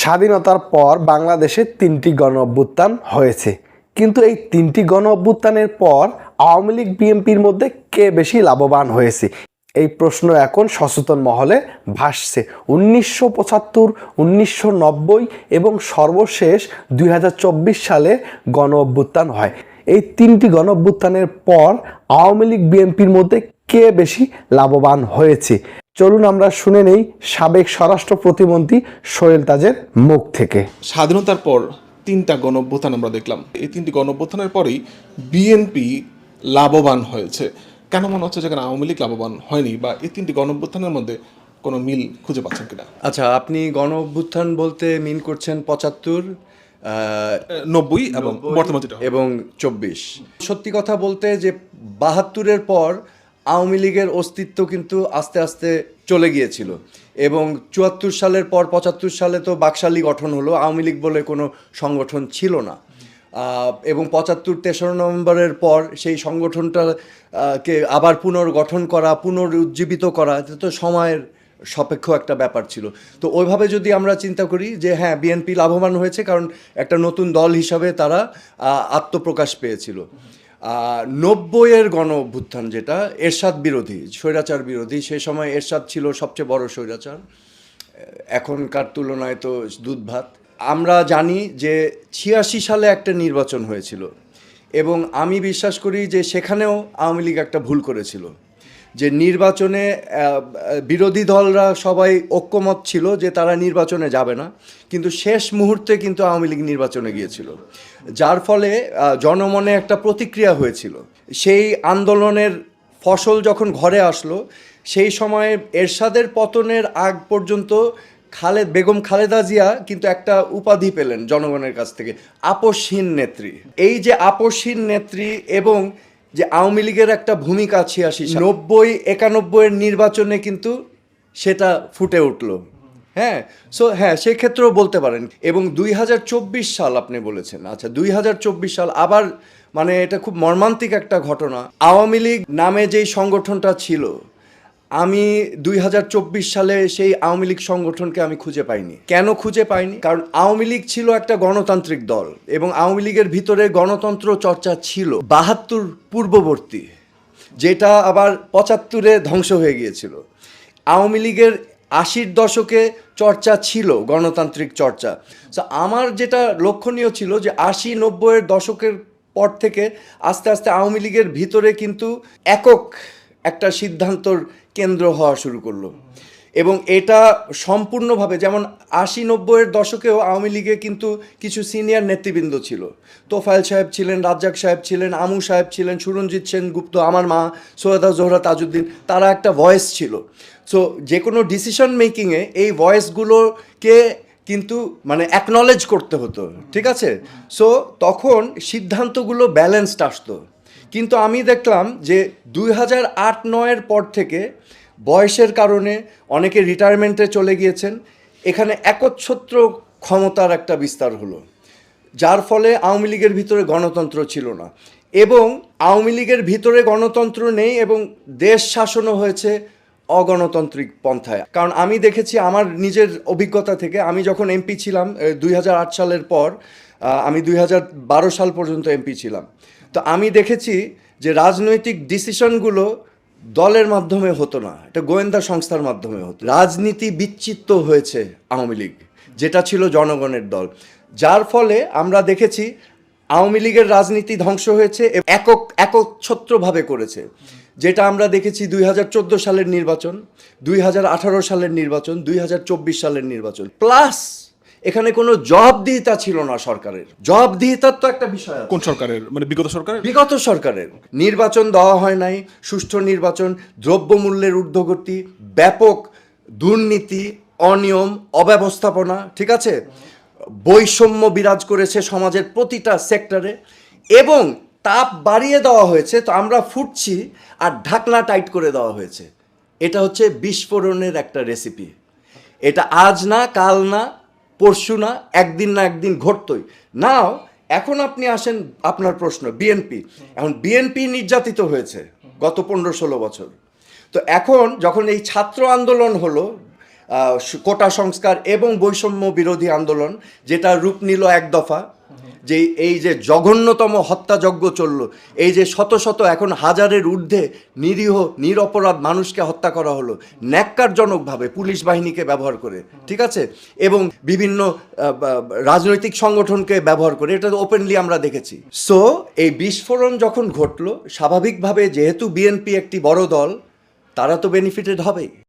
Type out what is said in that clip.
স্বাধীনতার পর বাংলাদেশে 3টি গণ অভ্যুত্থান হয়েছে, কিন্তু এই 3টি গণ অভ্যুত্থানের পর আওয়ামী লীগ বিএনপির মধ্যে কে বেশি লাভবান হয়েছে, এই প্রশ্ন এখন সচেতন মহলে ভাসছে। 1975, 1990 এবং সর্বশেষ 2024 সালে গণ অভ্যুত্থান হয়। এই 3টি গণ অভ্যুত্থানের পর আওয়ামী লীগ বিএনপির মধ্যে কে বেশি লাভবান হয়েছে, চলুন আমরা শুনে নেই সাবেক স্বরাষ্ট্র প্রতিমন্ত্রী সোহেল তাজের মুখ থেকে। স্বাধীনতার পর 3টা গণঅভ্যুত্থান আমরা দেখলাম। এই 3টি গণঅভ্যুত্থানের পরেই বিএনপি লাভবান হয়েছে। কেন মনে হচ্ছে যেখানে আওয়ামী লীগ লাভবান হয়নি, বা এই 3টি গণঅভ্যুত্থানের মধ্যে কোনো মিল খুঁজে পাচ্ছেন কিনা? আচ্ছা, আপনি গণ অভ্যুত্থান বলতে মিন করছেন 75, 90 এবং বর্তমান যেটা এবং 24। সত্যি কথা বলতে যে 72-এর পর আওয়ামী লীগের অস্তিত্ব কিন্তু আস্তে আস্তে চলে গিয়েছিল, এবং 74 সালের পর 75 সালে তো বাকশালী গঠন হলো, আওয়ামী লীগ বলে কোনো সংগঠন ছিল না। এবং 75 নভেম্বরের পর সেই সংগঠনটাকে আবার পুনর্গঠন করা, পুনরুজ্জীবিত করা, এটা তো সময়ের সাপেক্ষ একটা ব্যাপার ছিল। তো ওইভাবে যদি আমরা চিন্তা করি যে হ্যাঁ, বিএনপি লাভবান হয়েছে, কারণ একটা নতুন দল হিসাবে তারা আত্মপ্রকাশ পেয়েছিল। 90-এর গণ অভ্যুত্থান যেটা এরশাদ বিরোধী, স্বৈরাচার বিরোধী, সে সময় এরশাদ ছিল সবচেয়ে বড় স্বৈরাচার, এখনকার তুলনায় তো দুধ ভাত। আমরা জানি যে 86 সালে একটা নির্বাচন হয়েছিল, এবং আমি বিশ্বাস করি যে সেখানেও আওয়ামী লীগ একটা ভুল করেছিল, যে নির্বাচনে বিরোধী দলরা সবাই ঐক্যমত ছিল যে তারা নির্বাচনে যাবে না, কিন্তু শেষ মুহূর্তে কিন্তু আওয়ামী লীগ নির্বাচনে গিয়েছিল, যার ফলে জনমনে একটা প্রতিক্রিয়া হয়েছিল। সেই আন্দোলনের ফসল যখন ঘরে আসলো, সেই সময়ে এরশাদের পতনের আগ পর্যন্ত বেগম খালেদা জিয়া কিন্তু একটা উপাধি পেলেন জনগণের কাছ থেকে, আপসহীন নেত্রী। এই যে আপসহীন নেত্রী এবং যে আওয়ামী লীগের একটা ভূমিকা 86, 90, 91-এর নির্বাচনে কিন্তু সেটা ফুটে উঠলো। হ্যাঁ, হ্যাঁ, সেক্ষেত্রেও বলতে পারেন। এবং 2024 সাল আপনি বলেছেন, আচ্ছা 2024 সাল আবার, মানে এটা খুব মর্মান্তিক একটা ঘটনা। আওয়ামী লীগ নামে যেই সংগঠনটা ছিল, আমি 2024 সালে সেই আওয়ামী লীগ সংগঠনকে আমি খুঁজে পাইনি। কেন খুঁজে পাইনি? কারণ আওয়ামী লীগ ছিল একটা গণতান্ত্রিক দল, এবং আওয়ামী লীগের ভিতরে গণতন্ত্র চর্চা ছিল 72 পূর্ববর্তী, যেটা আবার 75-এ ধ্বংস হয়ে গিয়েছিল। আওয়ামী লীগের 80-র দশকে চর্চা ছিল গণতান্ত্রিক চর্চা। তো আমার যেটা লক্ষণীয় ছিল যে 80-90-এর দশকের পর থেকে আস্তে আস্তে আওয়ামী লীগের ভিতরে কিন্তু একক একটা সিদ্ধান্তর কেন্দ্র হওয়া শুরু করলো, এবং এটা সম্পূর্ণভাবে, যেমন 80-90-এর দশকেও আওয়ামী লীগে কিন্তু কিছু সিনিয়র নেতৃবৃন্দ ছিল। তোফায়েল সাহেব ছিলেন, রাজ্জাক সাহেব ছিলেন, আমু সাহেব ছিলেন, সুরঞ্জিত সেনগুপ্ত, আমার মা সৈয়দা জোহরা তাজউদ্দিন, তারা একটা ভয়েস ছিল। সো যে কোনো ডিসিশন মেকিংয়ে এই ভয়েসগুলোকে কিন্তু মানে অ্যাকনলেজ করতে হতো, ঠিক আছে? সো তখন সিদ্ধান্তগুলো ব্যালেন্সড আসতো। কিন্তু আমি দেখলাম যে 2008-9-এর পর থেকে বয়সের কারণে অনেকে রিটায়ারমেন্টে চলে গিয়েছেন, এখানে একচ্ছত্র ক্ষমতার একটা বিস্তার হলো, যার ফলে আওয়ামী লীগের ভিতরে গণতন্ত্র ছিল না, এবং আওয়ামী লীগের ভিতরে গণতন্ত্র নেই, এবং দেশ শাসনও হয়েছে অগণতান্ত্রিক পন্থায়। কারণ আমি দেখেছি আমার নিজের অভিজ্ঞতা থেকে, আমি যখন এমপি ছিলাম 2008 সালের পর, আমি 2012 সাল পর্যন্ত এমপি ছিলাম, তো আমি দেখেছি যে রাজনৈতিক ডিসিশনগুলো দলের মাধ্যমে হতো না, এটা গোয়েন্দা সংস্থার মাধ্যমে হতো। রাজনীতি বিচ্ছিন্ন হয়েছে আওয়ামী লীগ, যেটা ছিল জনগণের দল, যার ফলে আমরা দেখেছি আওয়ামী লীগের রাজনীতি ধ্বংস হয়েছে, একচ্ছত্রভাবে করেছে, যেটা আমরা দেখেছি 2014 সালের নির্বাচন, 2018 সালের নির্বাচন, 2024 সালের নির্বাচন। প্লাস এখানে কোনো জবাবদিহিতা ছিল না সরকারের। জবাবদিহিতার তো একটা বিষয় আছে। কোন সরকারের? মানে বিগত সরকারের নির্বাচন দেওয়া হয় নাই, সুষ্ঠু নির্বাচন, দ্রব্যমূল্যের ঊর্ধ্বগতি, ব্যাপক দুর্নীতি, অনিয়ম, অব্যবস্থাপনা, ঠিক আছে, বৈষম্য বিরাজ করেছে সমাজের প্রতিটা সেক্টরে, এবং তাপ বাড়িয়ে দেওয়া হয়েছে, তো আমরা ফুটছি, আর ঢাকনা টাইট করে দেওয়া হয়েছে। এটা হচ্ছে বিস্ফোরণের একটা রেসিপি। এটা আজ না, কাল না, পরশু না, একদিন না একদিন ঘটতই। নাও এখন আপনি আসেন, আপনার প্রশ্ন বিএনপি, এখন বিএনপি নির্যাতিত হয়েছে গত 15-16 বছর। তো এখন যখন এই ছাত্র আন্দোলন হলো, কোটা সংস্কার এবং বৈষম্য বিরোধী আন্দোলন, যেটা রূপ নিল এক দফা, যে এই যে জঘন্যতম হত্যাযজ্ঞ চলল, এই যে শত শত এখন হাজারের ঊর্ধ্বে নিরীহ নিরপরাধ মানুষকে হত্যা করা হলো ন্যাক্কারজনকভাবে পুলিশ বাহিনীকে ব্যবহার করে, ঠিক আছে, এবং বিভিন্ন রাজনৈতিক সংগঠনকে ব্যবহার করে, এটা ওপেনলি আমরা দেখেছি। সো এই বিস্ফোরণ যখন ঘটলো, স্বাভাবিকভাবে যেহেতু বিএনপি একটি বড় দল, তারা তো বেনিফিটেড হবেই।